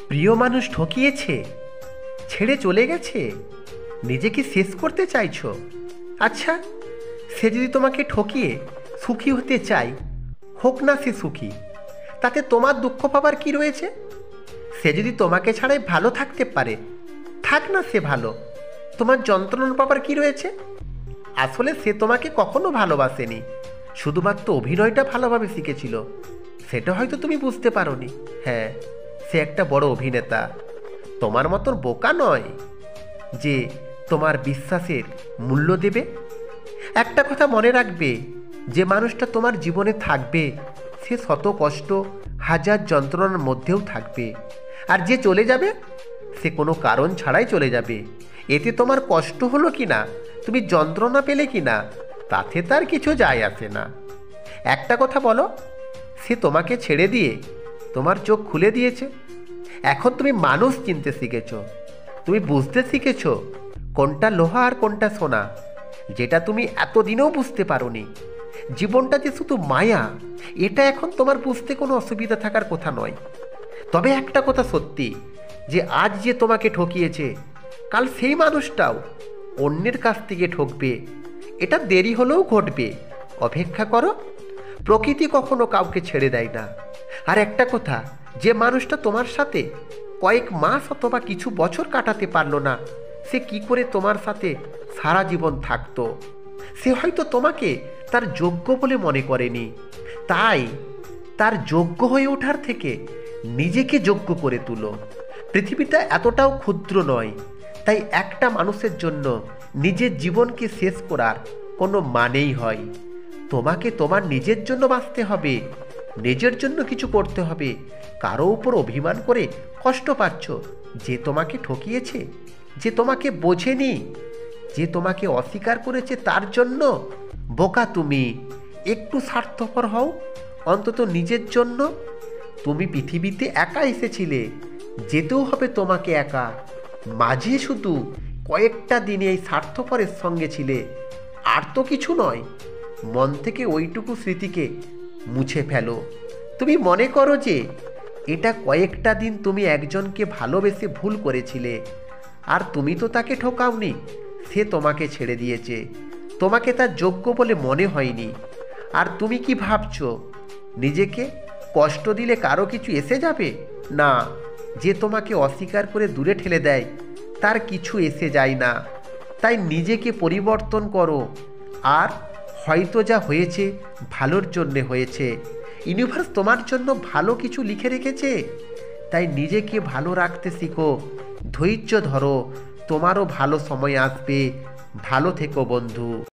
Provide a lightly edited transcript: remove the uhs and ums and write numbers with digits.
প্রিয় মানুষ ঠকিয়েছে, ছেড়ে চলে গেছে, নিজেকে শেষ করতে চাইছো? আচ্ছা, সে যদি তোমাকে ঠকিয়ে সুখী হতে চায়, হোক না সে সুখী, তাতে তোমার দুঃখ পাবার কি রয়েছে? সে যদি তোমাকে ছাড়াই ভালো থাকতে পারে, থাক না সে ভালো, তোমার যন্ত্রণা পাবার কি রয়েছে? আসলে সে তোমাকে কখনো ভালোবাসেনি, শুধুমাত্র অভিনয়টা ভালোভাবে শিখেছিল। সেটা হয়তো তুমি বুঝতে পারোনি। হ্যাঁ, সে একটা বড় অভিনেতা, তোমার মতন বোকা নয় যে তোমার বিশ্বাসের মূল্য দেবে। একটা কথা মনে রাখবে, যে মানুষটা তোমার জীবনে থাকবে সে শত কষ্ট, হাজার যন্ত্রণার মধ্যেও থাকবে। আর যে চলে যাবে সে কোনো কারণ ছাড়াই চলে যাবে। এতে তোমার কষ্ট হলো কি না, তুমি যন্ত্রণা পেলে কি না, তাতে তার কিছু যায় আসে না। একটা কথা বলো, সে তোমাকে ছেড়ে দিয়ে তোমার চোখ খুলে দিয়েছে। এখন তুমি মানুষ চিনতে শিখেছ, তুমি বুঝতে শিখেছ কোনটা লোহা আর কোনটা সোনা, যেটা তুমি এতদিনেও বুঝতে পারোনি। জীবনটা যে শুধু মায়া, এটা এখন তোমার বুঝতে কোনো অসুবিধা থাকার কথা নয়। তবে একটা কথা সত্যি, যে আজ যে তোমাকে ঠকিয়েছে, কাল সেই মানুষটাও অন্যের কাছ থেকে ঠকবে। এটা দেরি হলেও ঘটবে, অপেক্ষা করো। প্রকৃতি কখনো কাউকে ছেড়ে দেয় না। আর একটা কথা, যে মানুষটা তোমার সাথে কয়েক মাস অথবা কিছু বছর কাটাতে পারলো না, সে কি করে তোমার সাথে সারা জীবন থাকতো? সে হয়তো তোমাকে তার যোগ্য বলে মনে করেনি, তাই তার যোগ্য হয়ে ওঠার থেকে নিজেকে যোগ্য করে তুলো। পৃথিবীটা এতটাও ক্ষুদ্র নয়, তাই একটা মানুষের জন্য নিজের জীবনকে শেষ করার কোনো মানেই হয়। তোমাকে তোমার নিজের জন্য বাঁচতে হবে, নিজের জন্য কিছু করতে হবে। কারো উপর অভিমান করে কষ্ট পাচ্ছ, যে তোমাকে ঠকিয়েছে, যে তোমাকে বোঝেনি, যে তোমাকে অস্বীকার করেছে, তার জন্য বোকা তুমি। একটু স্বার্থপর হও অন্তত নিজের জন্য। তুমি পৃথিবীতে একা এসেছিলে, যেতেও হবে তোমাকে একা। মাঝে শুধু কয়েকটা দিনে এই স্বার্থপরের সঙ্গে ছিলে, আর তো কিছু নয়। মন থেকে ওইটুকু স্মৃতিকে মুছে ফেলো। তুমি মনে করো যে এটা কয়েকটা দিন তুমি একজনকে ভালোবেসে ভুল করেছিলে, আর তুমি তো তাকে ঠকাওনি, সে তোমাকে ছেড়ে দিয়েছে, তোমাকে তার যোগ্য বলে মনে হয়নি। আর তুমি কি ভাবছো, নিজেকে কষ্ট দিলে কারো কিছু এসে যাবে? না, যে তোমাকে অস্বীকার করে দূরে ঠেলে দেয় তার কিছু এসে যায় না। তাই নিজেকে পরিবর্তন করো। আর হয়তো যা হয়েছে ভালোর জন্যে হয়েছে, ইউনিভার্স তোমার জন্য ভালো কিছু লিখে রেখেছে। তাই নিজেকে ভালো রাখতে শিখো, ধৈর্য ধরো, তোমারও ভালো সময় আসবে। ভালো থেকো বন্ধু।